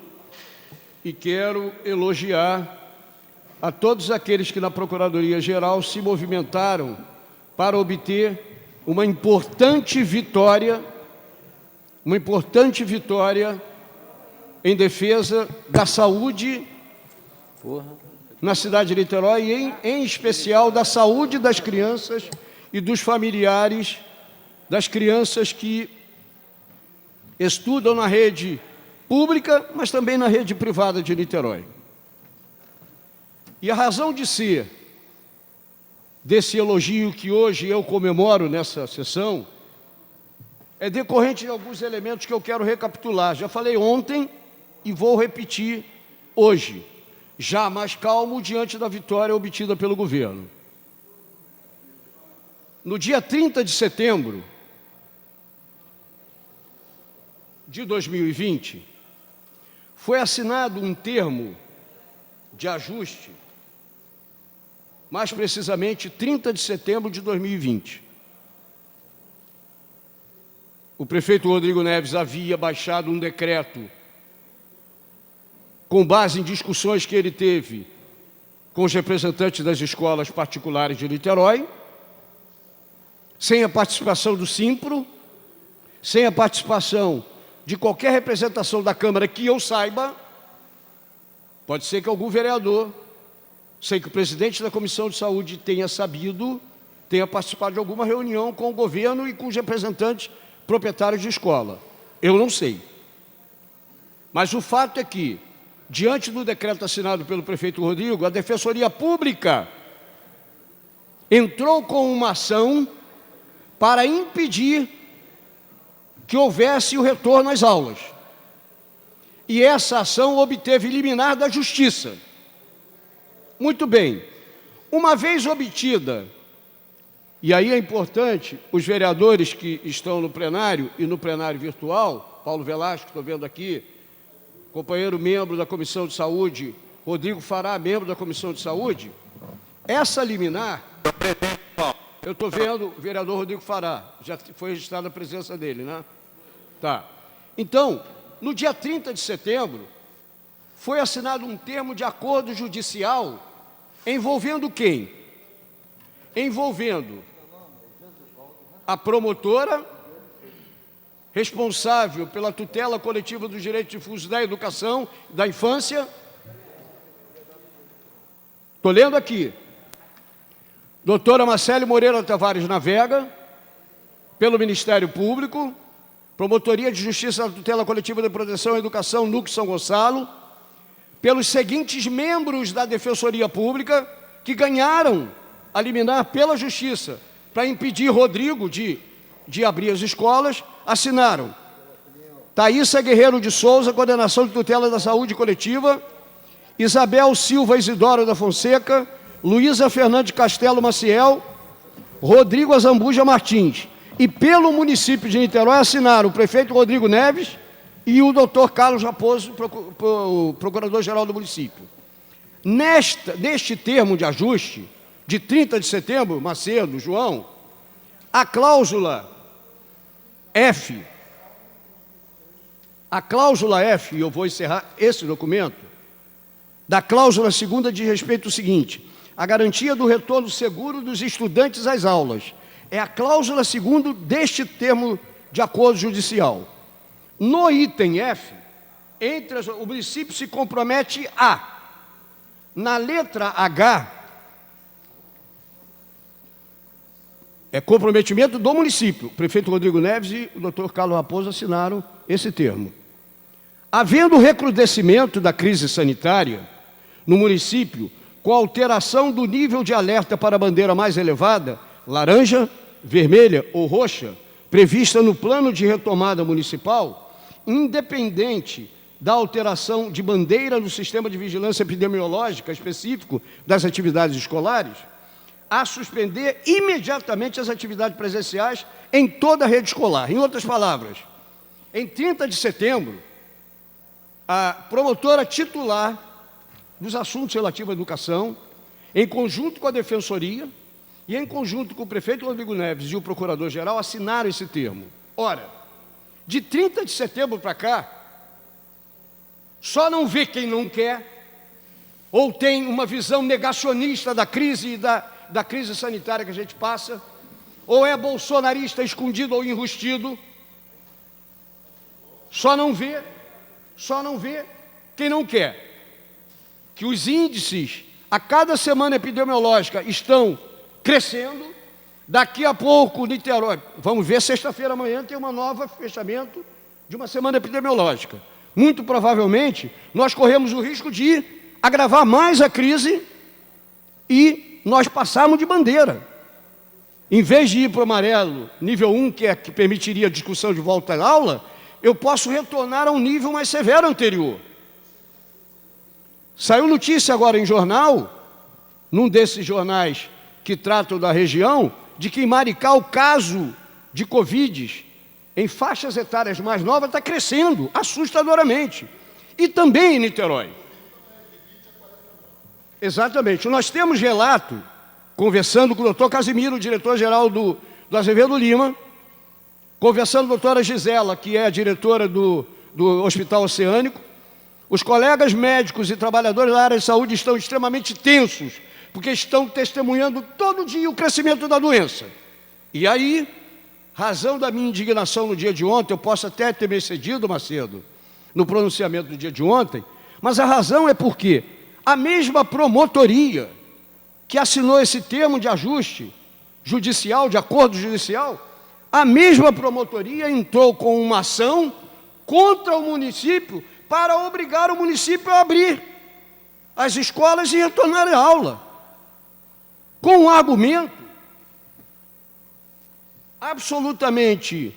e quero elogiar a todos aqueles que na Procuradoria-Geral se movimentaram para obter uma importante vitória em defesa da saúde na cidade de Niterói e, em especial, da saúde das crianças e dos familiares das crianças que estudam na rede pública, mas também na rede privada de Niterói. E a razão de ser desse elogio que hoje eu comemoro nessa sessão é decorrente de alguns elementos que eu quero recapitular. Já falei ontem e vou repetir hoje, já mais calmo diante da vitória obtida pelo governo. No dia 30 de setembro de 2020, foi assinado um termo de ajuste, mais precisamente 30 de setembro de 2020. O prefeito Rodrigo Neves havia baixado um decreto com base em discussões que ele teve com os representantes das escolas particulares de Niterói, sem a participação do Simpro, sem a participação de qualquer representação da Câmara que eu saiba. Pode ser que algum vereador, sei que o presidente da Comissão de Saúde tenha sabido tenha participado de alguma reunião com o governo e com os representantes proprietários de escola. Eu não sei. Mas o fato é que, diante do decreto assinado pelo prefeito Rodrigo, a Defensoria Pública entrou com uma ação para impedir que houvesse o retorno às aulas. E essa ação obteve liminar da Justiça. Muito bem. Uma vez obtida, e aí é importante, os vereadores que estão no plenário e no plenário virtual, Paulo Velasco, estou vendo aqui, companheiro membro da Comissão de Saúde, Rodrigo Fará, membro da Comissão de Saúde, essa liminar, eu estou vendo o vereador Rodrigo Fará, já foi registrada a presença dele, né? Tá. Então, no dia 30 de setembro, foi assinado um termo de acordo judicial envolvendo quem? Envolvendo a promotora responsável pela tutela coletiva dos direitos difusos da educação e da infância. Estou lendo aqui. Doutora Marcele Moreira Tavares Navega, pelo Ministério Público, Promotoria de Justiça da Tutela Coletiva de Proteção à Educação, Núcleo São Gonçalo, pelos seguintes membros da Defensoria Pública que ganharam a liminar pela Justiça para impedir Rodrigo de abrir as escolas, assinaram Thaísa Guerreiro de Souza, Coordenação de Tutela da Saúde Coletiva, Isabel Silva Isidoro da Fonseca, Luísa Fernandes Castelo Maciel, Rodrigo Azambuja Martins. E pelo município de Niterói assinaram o prefeito Rodrigo Neves e o doutor Carlos Raposo, o procurador-geral do município. Neste termo de ajuste, de 30 de setembro, Macedo, João, a cláusula F, e eu vou encerrar esse documento, da cláusula segunda diz respeito ao seguinte: a garantia do retorno seguro dos estudantes às aulas. É a cláusula segunda deste termo de acordo judicial. No item F, o município se compromete a, na letra H, é comprometimento do município. O prefeito Rodrigo Neves e o doutor Carlos Raposo assinaram esse termo. Havendo recrudescimento da crise sanitária no município, com alteração do nível de alerta para a bandeira mais elevada, laranja, vermelha ou roxa, prevista no plano de retomada municipal, independente da alteração de bandeira no sistema de vigilância epidemiológica específico das atividades escolares, a suspender imediatamente as atividades presenciais em toda a rede escolar. Em outras palavras, em 30 de setembro, a promotora titular dos assuntos relativos à educação, em conjunto com a Defensoria e em conjunto com o prefeito Rodrigo Neves e o procurador-geral, assinaram esse termo. Ora, de 30 de setembro para cá, só não vê quem não quer, ou tem uma visão negacionista da crise e da crise sanitária que a gente passa, ou é bolsonarista escondido ou enrustido, só não vê quem não quer. Que os índices, a cada semana epidemiológica, estão crescendo. Daqui a pouco, Niterói, vamos ver, sexta-feira amanhã tem uma nova fechamento de uma semana epidemiológica. Muito provavelmente, nós corremos o risco de agravar mais a crise e nós passarmos de bandeira. Em vez de ir para o amarelo, nível 1, que permitiria a discussão de volta à aula, eu posso retornar a um nível mais severo anterior. Saiu notícia agora em jornal, num desses jornais que tratam da região, de que em Maricá o caso de Covid em faixas etárias mais novas está crescendo assustadoramente. E também em Niterói. Exatamente. Nós temos relato, conversando com o doutor Casimiro, diretor-geral do Azevedo Lima, conversando com a doutora Gisela, que é a diretora do Hospital Oceânico. Os colegas médicos e trabalhadores da área de saúde estão extremamente tensos, porque estão testemunhando todo dia o crescimento da doença. E aí, razão da minha indignação no dia de ontem, eu posso até ter me excedido, Macedo, no pronunciamento do dia de ontem, mas a razão é porque a mesma promotoria que assinou esse termo de ajuste judicial, de acordo judicial, a mesma promotoria entrou com uma ação contra o município para obrigar o município a abrir as escolas e retornar à aula, com um argumento absolutamente,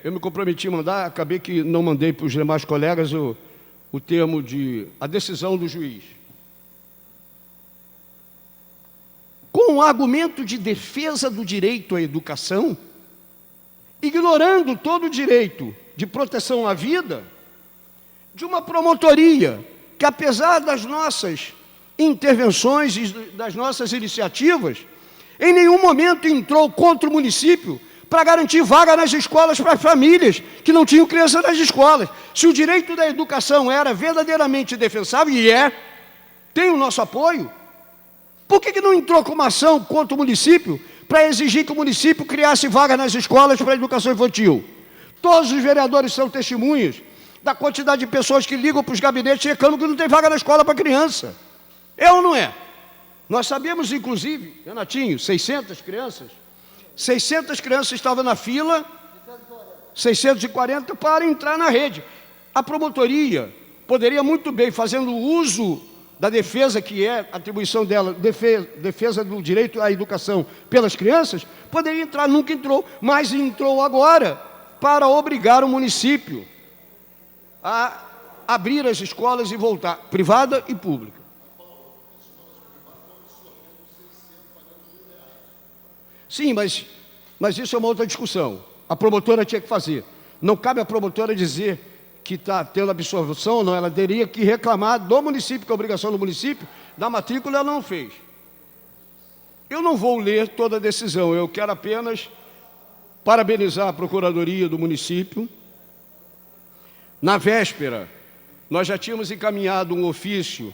eu me comprometi a mandar, acabei que não mandei para os demais colegas o termo a decisão do juiz. Com um argumento de defesa do direito à educação, ignorando todo o direito de proteção à vida, de uma promotoria que, apesar das nossas intervenções e das nossas iniciativas, em nenhum momento entrou contra o município para garantir vaga nas escolas para as famílias que não tinham criança nas escolas. Se o direito da educação era verdadeiramente defensável, e tem o nosso apoio, por que não entrou com uma ação contra o município para exigir que o município criasse vaga nas escolas para a educação infantil? Todos os vereadores são testemunhas da quantidade de pessoas que ligam para os gabinetes e reclamam que não tem vaga na escola para criança. É ou não é? Nós sabemos, inclusive, Renatinho, 600 crianças estavam na fila, 640 para entrar na rede. A promotoria poderia muito bem, fazendo uso da defesa, que é a atribuição dela, defesa do direito à educação pelas crianças, poderia entrar, nunca entrou, mas entrou agora para obrigar o município a abrir as escolas e voltar, privada e pública. Sim, mas isso é uma outra discussão. A promotora tinha que fazer. Não cabe à promotora dizer que está tendo absolvição ou não. Ela teria que reclamar do município, que é a obrigação do município, da matrícula ela não fez. Eu não vou ler toda a decisão, eu quero apenas parabenizar a Procuradoria do município. Na véspera, nós já tínhamos encaminhado um ofício,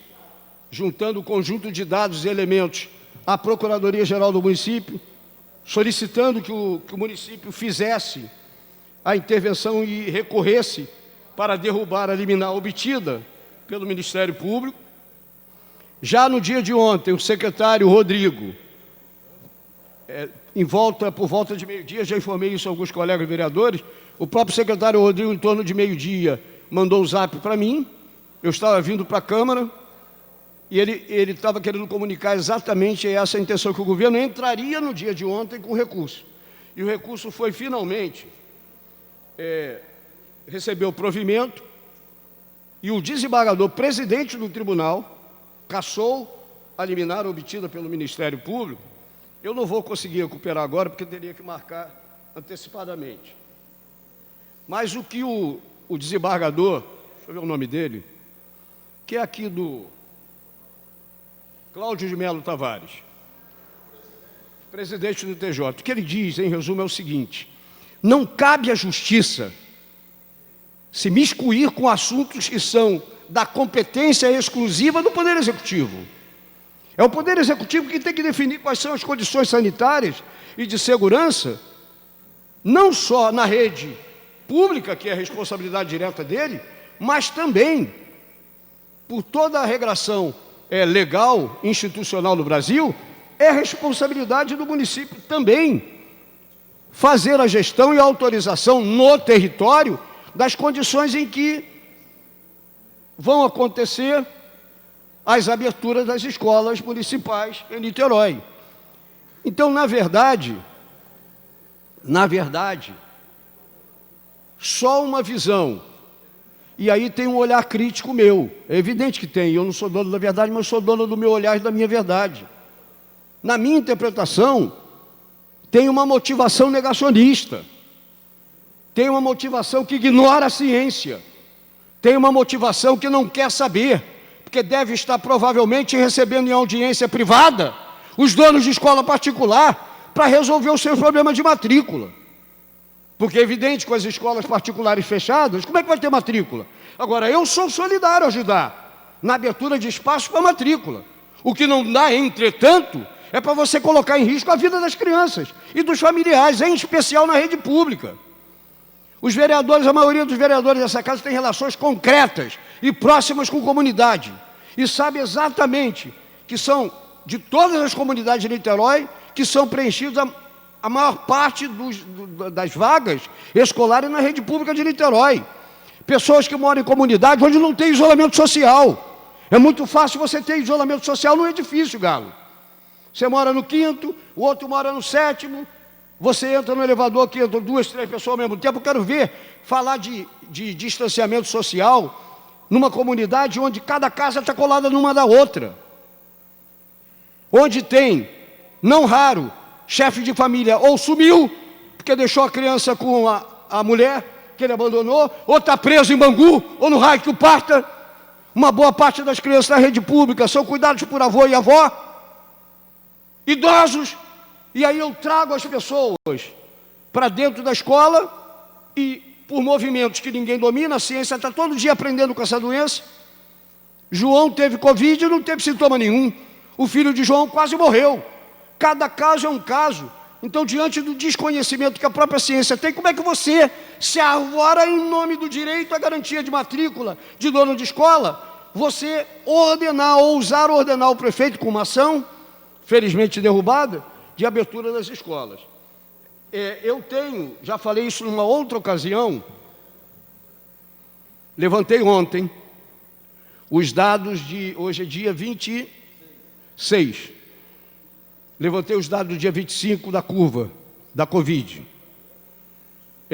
juntando o conjunto de dados e elementos à Procuradoria-Geral do município, solicitando que o município fizesse a intervenção e recorresse para derrubar a liminar obtida pelo Ministério Público. Já no dia de ontem, o secretário Rodrigo, por volta de meio-dia, já informei isso a alguns colegas vereadores, o próprio secretário Rodrigo, em torno de meio-dia, mandou um zap para mim, eu estava vindo para a Câmara, e ele estava querendo comunicar exatamente essa intenção, que o governo entraria no dia de ontem com recurso. E o recurso foi finalmente, recebeu provimento, e o desembargador, presidente do tribunal, cassou a liminar obtida pelo Ministério Público. Eu não vou conseguir recuperar agora, porque teria que marcar antecipadamente. Mas o que o desembargador, deixa eu ver o nome dele, que é aqui do Cláudio de Melo Tavares, presidente do TJ, o que ele diz, em resumo, é o seguinte: não cabe à justiça se miscuir com assuntos que são da competência exclusiva do Poder Executivo. É o Poder Executivo que tem que definir quais são as condições sanitárias e de segurança, não só na rede pública, que é a responsabilidade direta dele, mas também por toda a regração legal, institucional no Brasil, é responsabilidade do município também fazer a gestão e a autorização no território das condições em que vão acontecer as aberturas das escolas municipais em Niterói. Então, na verdade, só uma visão, e aí tem um olhar crítico meu, é evidente que tem, eu não sou dono da verdade, mas sou dono do meu olhar e da minha verdade. Na minha interpretação, tem uma motivação negacionista, tem uma motivação que ignora a ciência, tem uma motivação que não quer saber, porque deve estar provavelmente recebendo em audiência privada os donos de escola particular para resolver os seus problemas de matrícula. Porque é evidente, com as escolas particulares fechadas, como é que vai ter matrícula? Agora, eu sou solidário a ajudar na abertura de espaço para matrícula. O que não dá, entretanto, é para você colocar em risco a vida das crianças e dos familiares, em especial na rede pública. Os vereadores, a maioria dos vereadores dessa casa tem relações concretas e próximas com a comunidade. E sabe exatamente que são de todas as comunidades de Niterói, que são preenchidas a maior parte das vagas escolares na rede pública de Niterói. Pessoas que moram em comunidade onde não tem isolamento social. É muito fácil você ter isolamento social num edifício, Galo. Você mora no 5º, o outro mora no 7º, você entra no elevador que entram 2, 3 pessoas ao mesmo tempo. Eu quero ver falar de distanciamento social numa comunidade onde cada casa está colada numa da outra. Onde tem, não raro, chefe de família ou sumiu, porque deixou a criança com a mulher que ele abandonou, ou está preso em Bangu, ou no raio que o parta. Uma boa parte das crianças da rede pública são cuidados por avô e avó, idosos, e aí eu trago as pessoas para dentro da escola e, por movimentos que ninguém domina, a ciência está todo dia aprendendo com essa doença. João teve Covid e não teve sintoma nenhum. O filho de João quase morreu. Cada caso é um caso. Então, diante do desconhecimento que a própria ciência tem, como é que você se arvora em nome do direito à garantia de matrícula de dono de escola, você ousar ordenar o prefeito com uma ação, felizmente derrubada, de abertura das escolas? Eu já falei isso numa outra ocasião, levantei ontem os dados hoje é dia 26, levantei os dados do dia 25 da curva da Covid.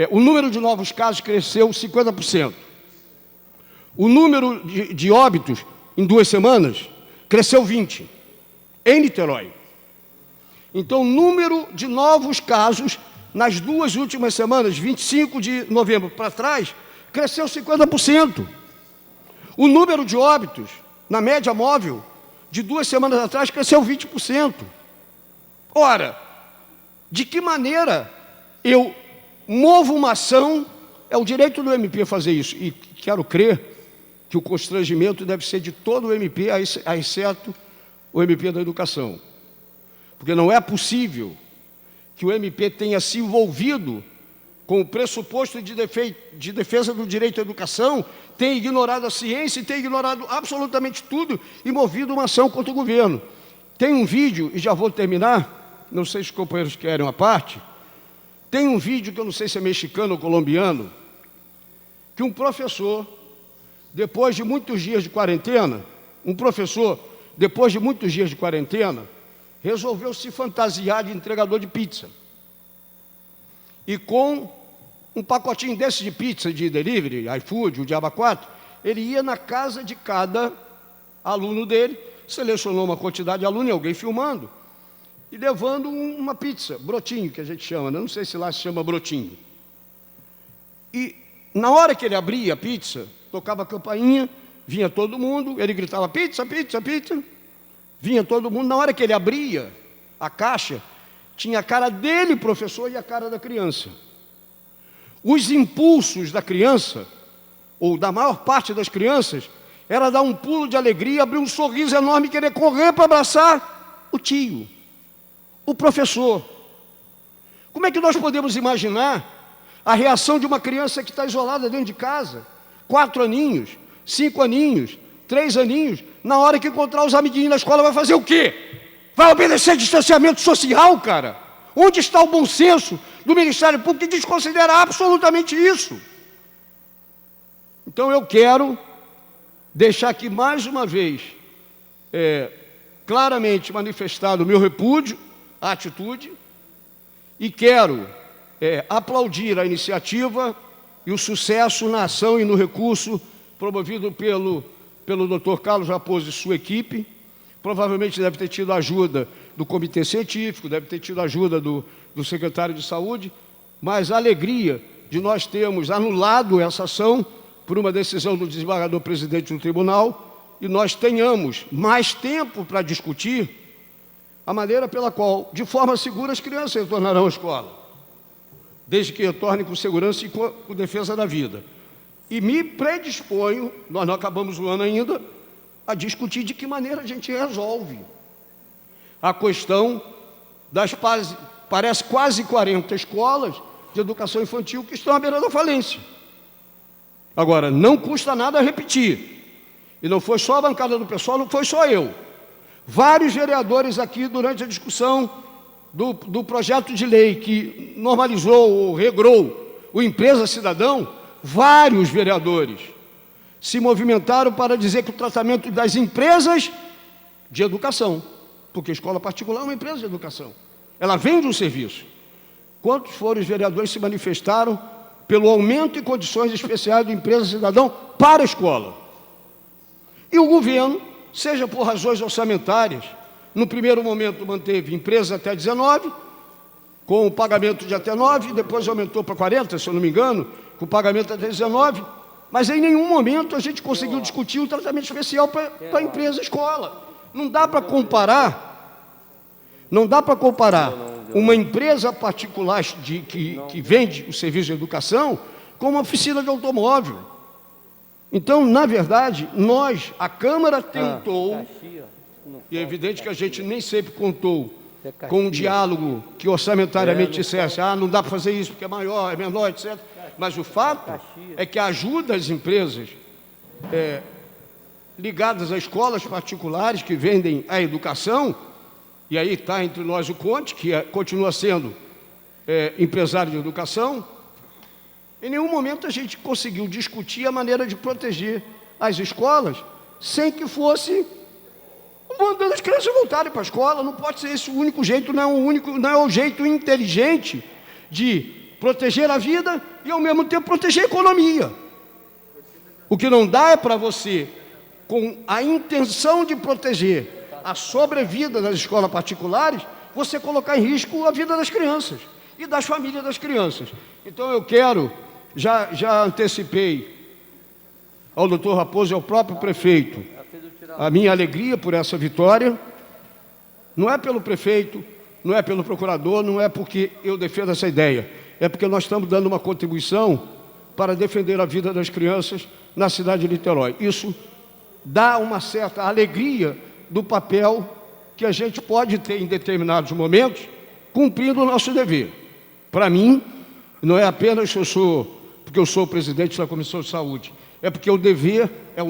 O número de novos casos cresceu 50%. O número de óbitos em 2 semanas cresceu 20%, em Niterói. Então, o número de novos casos nas 2 últimas semanas, 25 de novembro para trás, cresceu 50%. O número de óbitos, na média móvel, de 2 semanas atrás, cresceu 20%. Ora, de que maneira eu movo uma ação? É o direito do MP fazer isso, e quero crer que o constrangimento deve ser de todo o MP, exceto o MP da Educação. Porque não é possível que o MP tenha se envolvido com o pressuposto de defesa do direito à educação, tenha ignorado a ciência e tenha ignorado absolutamente tudo e movido uma ação contra o governo. Tem um vídeo, e já vou terminar, não sei se os companheiros querem uma parte, tem um vídeo que eu não sei se é mexicano ou colombiano, que um professor, depois de muitos dias de quarentena, resolveu se fantasiar de entregador de pizza. E com um pacotinho desse de pizza, de delivery, iFood, o Diaba 4, ele ia na casa de cada aluno dele, selecionou uma quantidade de aluno e alguém filmando, e levando uma pizza, brotinho, que a gente chama, não sei se lá se chama brotinho. E na hora que ele abria a pizza, tocava a campainha, vinha todo mundo, ele gritava pizza, pizza, pizza, vinha todo mundo. Na hora que ele abria a caixa, tinha a cara dele, professor, e a cara da criança. Os impulsos da criança, ou da maior parte das crianças, era dar um pulo de alegria, abrir um sorriso enorme, querer correr para abraçar o tio, o professor. Como é que nós podemos imaginar a reação de uma criança que está isolada dentro de casa, 4 aninhos, 5 aninhos, 3 aninhos, na hora que encontrar os amiguinhos na escola, vai fazer o quê? Vai obedecer distanciamento social, cara? Onde está o bom senso do Ministério Público que desconsidera absolutamente isso? Então eu quero deixar aqui mais uma vez claramente manifestado o meu repúdio à atitude e quero aplaudir a iniciativa e o sucesso na ação e no recurso promovido pelo Dr. Carlos Raposo e sua equipe. Provavelmente deve ter tido ajuda do Comitê Científico, deve ter tido ajuda do Secretário de Saúde, mas a alegria de nós termos anulado essa ação por uma decisão do desembargador presidente do tribunal e nós tenhamos mais tempo para discutir a maneira pela qual, de forma segura, as crianças retornarão à escola, desde que retornem com segurança e com defesa da vida. E me predisponho, nós não acabamos o ano ainda, a discutir de que maneira a gente resolve a questão das parece quase 40 escolas de educação infantil que estão à beira da falência. Agora, não custa nada repetir, e não foi só a bancada do pessoal, não foi só eu. Vários vereadores aqui, durante a discussão do projeto de lei que normalizou ou regrou o Empresa Cidadão, vários vereadores se movimentaram para dizer que o tratamento das empresas de educação, porque a escola particular é uma empresa de educação, ela vende um serviço. Quantos foram os vereadores que se manifestaram pelo aumento em condições especiais do Empresa Cidadão para a escola? E o governo, seja por razões orçamentárias, no primeiro momento manteve empresa até 19, com o pagamento de até 9, depois aumentou para 40, se eu não me engano, com o pagamento até 19, mas em nenhum momento a gente conseguiu discutir um tratamento especial para a empresa escola. Não dá para comparar, uma empresa particular que vende o serviço de educação com uma oficina de automóvel. Então, na verdade, a Câmara tentou, e é evidente que a gente nem sempre contou com um diálogo que orçamentariamente dissesse, não dá para fazer isso porque é maior, é menor, etc. Mas o fato é que ajuda as empresas ligadas a escolas particulares que vendem a educação, e aí está entre nós o Conte, que continua sendo empresário de educação. Em nenhum momento a gente conseguiu discutir a maneira de proteger as escolas sem que fosse mandando as crianças voltarem para a escola. Não pode ser esse o único jeito, não é o jeito inteligente de proteger a vida e ao mesmo tempo proteger a economia. O que não dá é para você, com a intenção de proteger a sobrevida das escolas particulares, você colocar em risco a vida das crianças e das famílias das crianças. Então eu quero, já antecipei ao doutor Raposo e ao próprio prefeito a minha alegria por essa vitória. Não é pelo prefeito, não é pelo procurador, não é porque eu defendo essa ideia, é porque nós estamos dando uma contribuição para defender a vida das crianças na cidade de Niterói. Isso dá uma certa alegria do papel que a gente pode ter em determinados momentos, cumprindo o nosso dever. Para mim, não é apenas porque eu sou o presidente da Comissão de Saúde, é porque o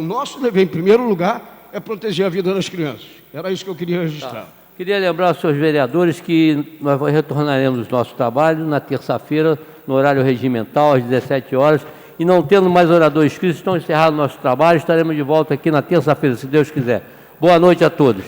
nosso dever, em primeiro lugar, é proteger a vida das crianças. Era isso que eu queria registrar. Queria lembrar aos senhores vereadores que nós retornaremos ao nosso trabalho na terça-feira, no horário regimental, às 17 horas, e não tendo mais oradores inscritos, estão encerrados o nosso trabalho, estaremos de volta aqui na terça-feira, se Deus quiser. Boa noite a todos.